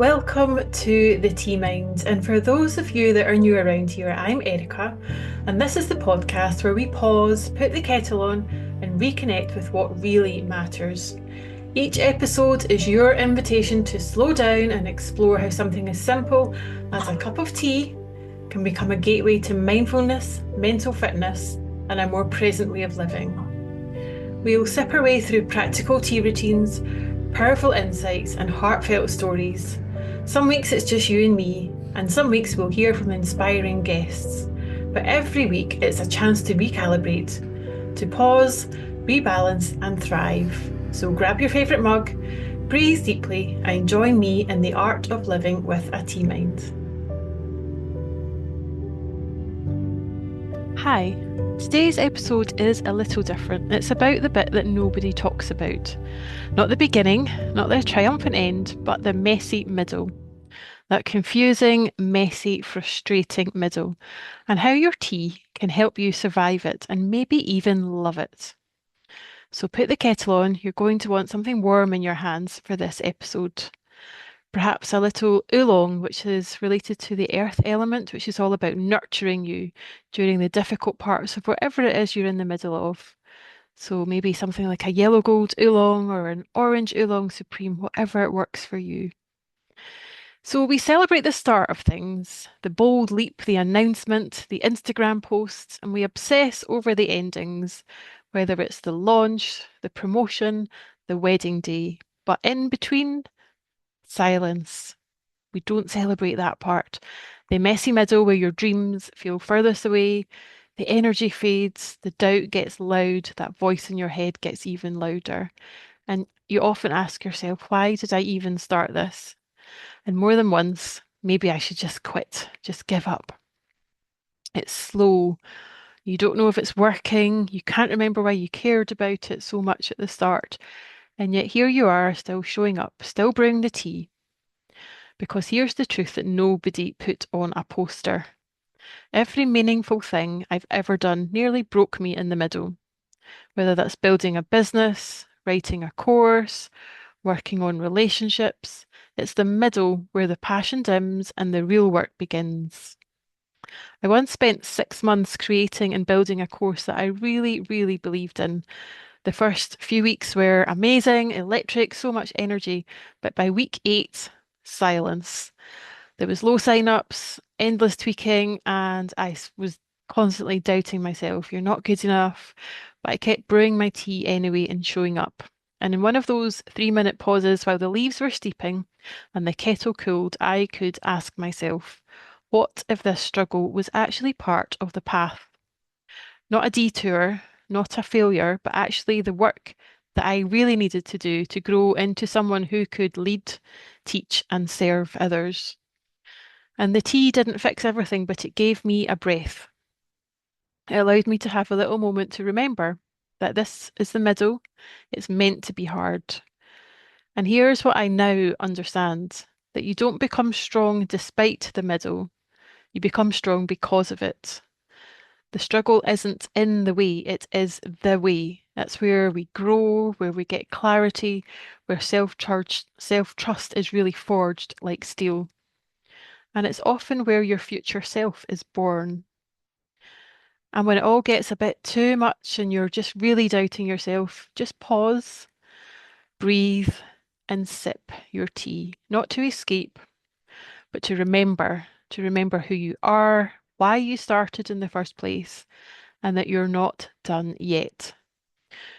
Welcome to the Tea Mind, and for those of you that are new around here, I'm Erica, and this is the podcast where we pause, put the kettle on, and reconnect with what really matters. Each episode is your invitation to slow down and explore how something as simple as a cup of tea can become a gateway to mindfulness, mental fitness, and a more present way of living. We'll sip our way through practical tea routines, powerful insights, and heartfelt stories. Some weeks it's just you and me, and some weeks we'll hear from inspiring guests. But every week it's a chance to recalibrate, to pause, rebalance, and thrive. So grab your favourite mug, breathe deeply, and join me in the art of living with a tea mind. Hi, today's episode is a little different. It's about the bit that nobody talks about. Not the beginning, not the triumphant end, but the messy middle. That confusing, messy, frustrating middle, and how your tea can help you survive it and maybe even love it. So put the kettle on, you're going to want something warm in your hands for this episode. Perhaps a little oolong, which is related to the earth element, which is all about nurturing you during the difficult parts of whatever it is you're in the middle of. So maybe something like a yellow gold oolong or an orange oolong supreme, whatever it works for you. So we celebrate the start of things, the bold leap, the announcement, the Instagram posts, and we obsess over the endings, whether it's the launch, the promotion, the wedding day. But in between, silence. We don't celebrate that part. The messy middle where your dreams feel furthest away, the energy fades, the doubt gets loud, that voice in your head gets even louder. And you often ask yourself, why did I even start this? And more than once, maybe I should just quit, just give up. It's slow. You don't know if it's working. You can't remember why you cared about it so much at the start. And yet here you are, still showing up, still brewing the tea. Because here's the truth that nobody put on a poster. Every meaningful thing I've ever done nearly broke me in the middle, whether that's building a business, writing a course, working on relationships. It's the middle where the passion dims and the real work begins. I once spent 6 months creating and building a course that I really, really believed in. The first few weeks were amazing, electric, so much energy, but by week 8, silence. There was low sign-ups, endless tweaking, and was constantly doubting myself. You're not good enough. But I kept brewing my tea anyway and showing up. And in one of those 3-minute pauses while the leaves were steeping and the kettle cooled, I could ask myself, what if this struggle was actually part of the path? Not a detour, not a failure, but actually the work that I really needed to do to grow into someone who could lead, teach, and serve others. And the tea didn't fix everything, but it gave me a breath. It allowed me to have a little moment to remember that this is the middle. It's meant to be hard. And here's what I now understand, that you don't become strong despite the middle. You become strong because of it. The struggle isn't in the way, it is the way. That's where we grow, where we get clarity, where self-trust is really forged like steel. And it's often where your future self is born. And when it all gets a bit too much and you're just really doubting yourself, just pause, breathe, and sip your tea. Not to escape, but to remember who you are, why you started in the first place, and that you're not done yet.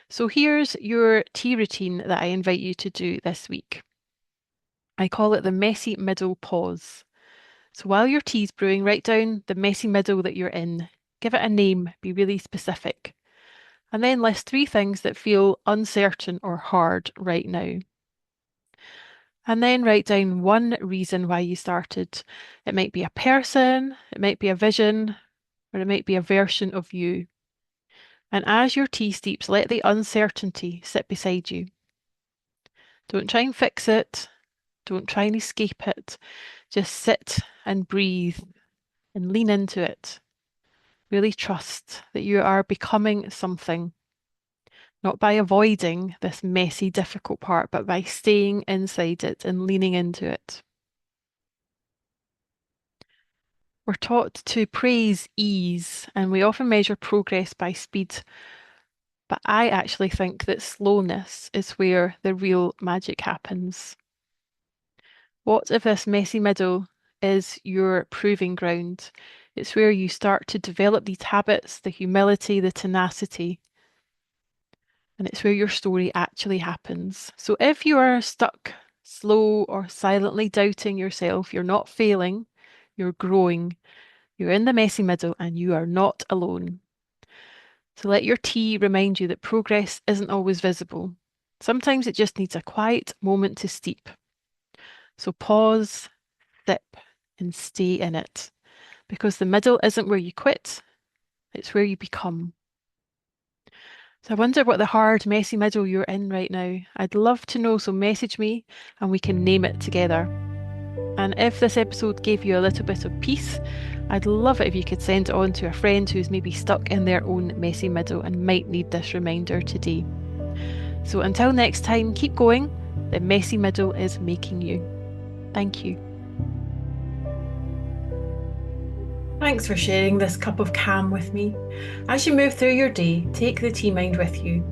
So here's your tea routine that I invite you to do this week. I call it the messy middle pause. So while your tea's brewing, write down the messy middle that you're in. Give it a name, be really specific. And then list 3 things that feel uncertain or hard right now. And then write down one reason why you started. It might be a person, it might be a vision, or it might be a version of you. And as your tea steeps, let the uncertainty sit beside you. Don't try and fix it. Don't try and escape it. Just sit and breathe and lean into it. Really trust that you are becoming something, not by avoiding this messy, difficult part, but by staying inside it and leaning into it. We're taught to praise ease, and we often measure progress by speed. But I actually think that slowness is where the real magic happens. What if this messy middle is your proving ground? It's where you start to develop these habits, the humility, the tenacity, and it's where your story actually happens. So if you are stuck, slow, or silently doubting yourself, you're not failing, you're growing. You're in the messy middle and you are not alone. So let your tea remind you that progress isn't always visible. Sometimes it just needs a quiet moment to steep. So pause, sip, and stay in it. Because the middle isn't where you quit, it's where you become. So I wonder what the hard, messy middle you're in right now. I'd love to know, so message me and we can name it together. And if this episode gave you a little bit of peace, I'd love it if you could send it on to a friend who's maybe stuck in their own messy middle and might need this reminder today. So until next time, keep going. The messy middle is making you. Thank you. Thanks for sharing this cup of calm with me. As you move through your day, take the tea mind with you.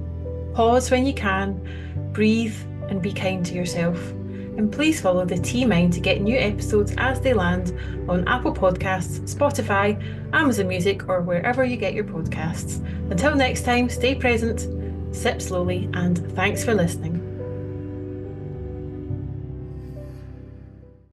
Pause when you can, breathe, and be kind to yourself. And please follow the Tea Mind to get new episodes as they land on Apple Podcasts, Spotify, Amazon Music, or wherever you get your podcasts. Until next time, stay present, sip slowly, and thanks for listening.